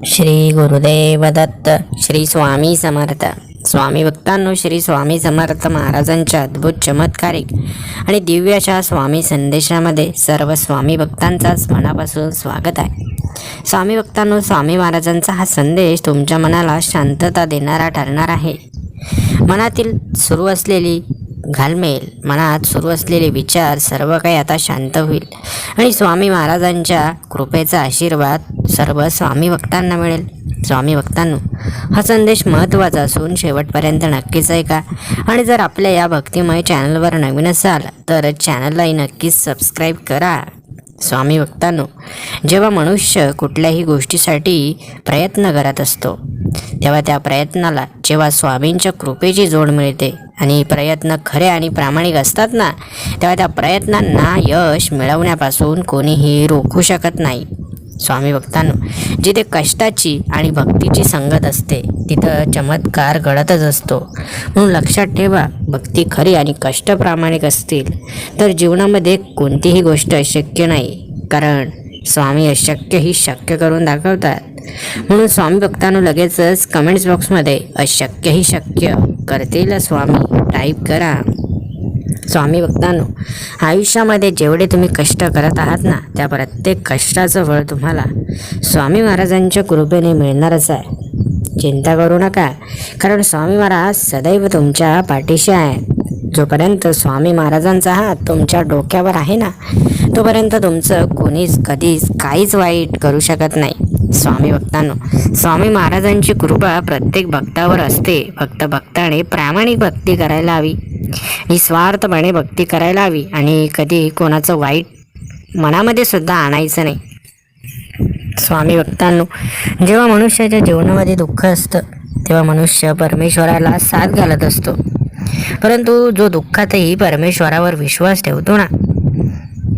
श्री गुरुदेव दत्त. श्री स्वामी समर्थ. स्वामी भक्तांनो, श्री स्वामी समर्थ महाराजांच्या अद्भुत चमत्कारिक आणि दिव्य अशा स्वामी संदेशामध्ये सर्व स्वामी भक्तांचाच मनापासून स्वागत आहे. स्वामी भक्तांनो, स्वामी महाराजांचा हा संदेश तुमच्या मनाला शांतता देणारा ठरणार आहे. मनातील सुरू असलेली घालमेल, मनात सुरू असलेले विचार सर्व काही आता शांत होईल आणि स्वामी महाराजांच्या कृपेचा आशीर्वाद सर्व स्वामी भक्तांना मिळेल. स्वामी भक्तांनो, हा संदेश महत्त्वाचा असून शेवटपर्यंत नक्कीच ऐका. आणि जर आपल्या या भक्तिमय चॅनलवर नवीन असाल तर चॅनललाही नक्कीच सबस्क्राईब करा. स्वामी भक्तांनो, जेव्हा मनुष्य कुठल्याही गोष्टीसाठी प्रयत्न करत असतो तेव्हा त्या प्रयत्नाला जेव्हा स्वामींच्या कृपेची जोड मिळते आणि प्रयत्न खरे आणि प्रामाणिक असतात ना, तेव्हा त्या प्रयत्नांना यश मिळवण्यापासून कोणीही रोखू शकत नाही. स्वामी भक्तांनो, जिथे कष्टाची आणि भक्तीची संगत असते तिथं चमत्कार घडतच असतो. म्हणून लक्षात ठेवा, भक्ती खरी आणि कष्ट प्रामाणिक असतील तर जीवनामध्ये कोणतीही गोष्ट अशक्य नाही, कारण स्वामी अशक्य ही शक्य करून दाखवतात. म्हणून स्वामी भक्तांनो, लगेचच कमेंट्स बॉक्समध्ये अशक्य ही शक्य करतील स्वामी टाईप करा. स्वामी भक्तांनो, आयुष्यामध्ये जेवढे तुम्ही कष्ट करत आहात ना, त्या प्रत्येक कष्टाचं फळ तुम्हाला स्वामी महाराजांच्या कृपेने मिळणारच आहे. चिंता करू नका, कारण स्वामी महाराज सदैव तुमच्या पाठीशी आहे. जोपर्यंत स्वामी महाराजांचा हात तुमच्या डोक्यावर आहे ना, तोपर्यंत तुमचं कोणीच कधीच काहीच वाईट करू शकत नाही. स्वामी भक्तांनो, स्वामी महाराजांची कृपा प्रत्येक भक्तावर असते. फक्त भक्ताने प्रामाणिक भक्ती करायला हवी, निस्वार्थपणे भक्ती करायला हवी आणि कधी कोणाचं वाईट मनामध्ये सुद्धा आणायचं नाही. स्वामी भक्तांनो, जेव्हा मनुष्याच्या जीवनामध्ये दुःख असतं तेव्हा मनुष्य परमेश्वराला साथ घालत असतो, परंतु जो दुःखातही परमेश्वरावर विश्वास ठेवतो ना,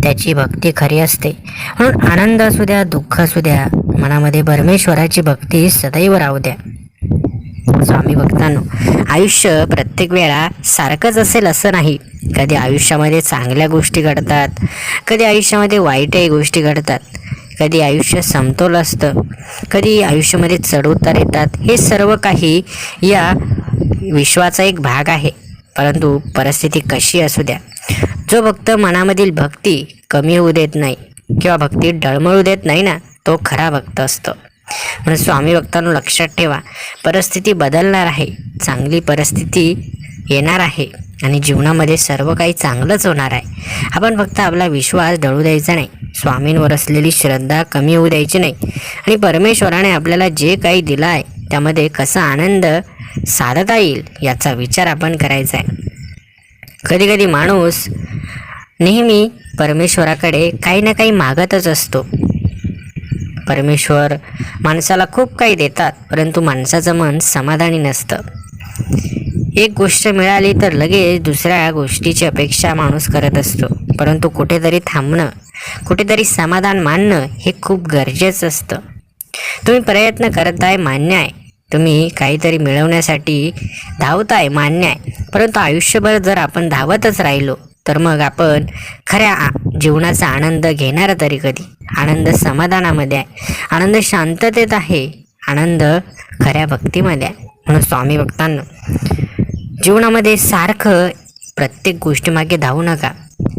त्याची भक्ती खरी असते. म्हणून आनंद असू द्या, दुःख असू द्या, मनामध्ये परमेश्वराची भक्ती सदैव राहू द्या. स्वामी भक्तांनो, आयुष्य प्रत्येक वेळा सारखंच असेल असं नाही. कधी आयुष्यामध्ये चांगल्या गोष्टी घडतात, कधी आयुष्यामध्ये वाईटही गोष्टी घडतात, कधी आयुष्य समतोल असतं, कधी आयुष्यामध्ये चढउतार येतात. हे सर्व काही या विश्वाचा एक भाग आहे. परंतु परिस्थिती कशी असू द्या, जो भक्त मनामधील भक्ती कमी होऊ देत नाही किंवा भक्ती डळमळू देत नाही ना, तो खरा भक्त असतो. म्हणून स्वामी भक्तांनो, लक्षात ठेवा, परिस्थिती बदलणार आहे, चांगली परिस्थिती येणार आहे आणि जीवनामध्ये सर्व काही चांगलंच होणार आहे. आपण फक्त आपला विश्वास ढळू द्यायचा नाही, स्वामींवर असलेली श्रद्धा कमी होऊ द्यायची नाही आणि परमेश्वराने आपल्याला जे काही दिलं आहे त्यामध्ये कसा आनंद साधता येईल याचा विचार आपण करायचा आहे. कधी कधी माणूस नेहमी परमेश्वराकडे काही ना काही मागतच असतो. परमेश्वर माणसाला खूप काही देतात, परंतु माणसाचं मन समाधानी नसतं. एक गोष्ट मिळाली तर लगेच दुसऱ्या गोष्टीची अपेक्षा माणूस करत असतो, परंतु कुठेतरी थांबणं, कुठेतरी समाधान मानणं हे खूप गरजेचं असतं. तुम्ही प्रयत्न करताय, मान्य आहे, तुम्ही काहीतरी मिळवण्यासाठी धावताय, मान्य आहे, परंतु आयुष्यभर जर आपण धावतच राहिलो तर मग आपण खऱ्या जीवनाचा आनंद घेणार तरी कधी? आनंद समाधानामध्ये आहे, आनंद शांततेत आहे, आनंद खऱ्या भक्तीमध्ये आहे. म्हणून स्वामी भक्तांनो, जीवनामध्ये सारखं प्रत्येक गोष्टीमागे धावू नका.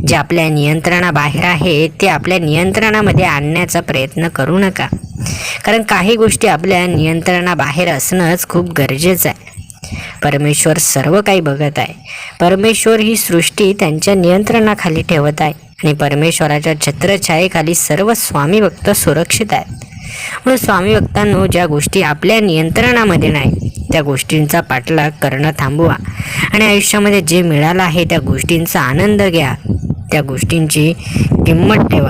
जे आपल्या नियंत्रणाबाहेर आहे ते आपल्या नियंत्रणामध्ये आणण्याचा प्रयत्न करू नका, कारण काही गोष्टी आपल्या नियंत्रणाबाहेर असणंच खूप गरजेचं आहे. परमेश्वर सर्व काही बघत आहे. परमेश्वर ही सृष्टी त्यांच्या नियंत्रणाखाली ठेवत आहे आणि परमेश्वराच्या छत्रछायेखाली सर्व स्वामी भक्त सुरक्षित आहेत. म्हणून स्वामी भक्तांनो, ज्या गोष्टी आपल्या नियंत्रणामध्ये नाही त्या गोष्टींचा पाठलाग करणं थांबवा आणि आयुष्यामध्ये जे मिळालं आहे त्या गोष्टींचा आनंद घ्या, त्या गोष्टींची किंमत ठेवा.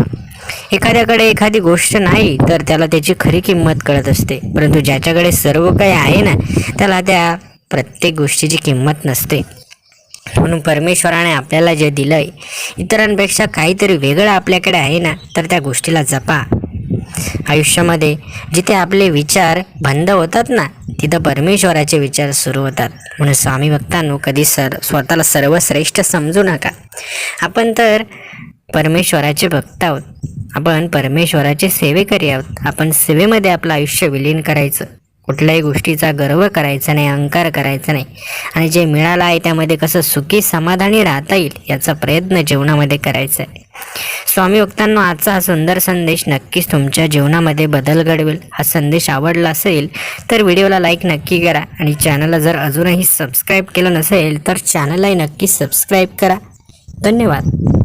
एखाद्याकडे एखादी गोष्ट नाही तर त्याला त्याची खरी किंमत कळत असते, परंतु ज्याच्याकडे सर्व काही आहे ना, त्याला त्या प्रत्येक गोष्टीची किंमत नसते. म्हणून परमेश्वराने आपल्याला जे दिलं आहे, इतरांपेक्षा काहीतरी वेगळं आपल्याकडे आहे ना, तर त्या गोष्टीला जपा. आयुष्यामध्ये जिथे आपले विचार बंद होतात ना, तिथं परमेश्वराचे विचार सुरू होतात. म्हणून स्वामी भक्तांनो, कधी स्वतःला सर्वश्रेष्ठ समजू नका. आपण तर परमेश्वराचे भक्त आहोत. आपण परमेश्वराचे सेवेकरी आहोत. आपण सेवेमध्ये आपलं आयुष्य विलीन करायचं. कुठल्याही गोष्टीचा गर्व करायचा नाही, अहंकार करायचा नाही आणि जे मिळालं आहे त्यामध्ये कसं सुखी समाधानी राहता येईल याचा प्रयत्न जीवनामध्ये करायचा आहे. स्वामी भक्तांनो, आजचा हा सुंदर संदेश नक्कीच तुमच्या जीवनामध्ये बदल घडवेल. हा संदेश आवडला असेल तर व्हिडिओला लाईक नक्की करा आणि चॅनलला जर अजूनही सबस्क्राईब केलं नसेल तर चॅनललाही नक्की सबस्क्राईब करा. धन्यवाद.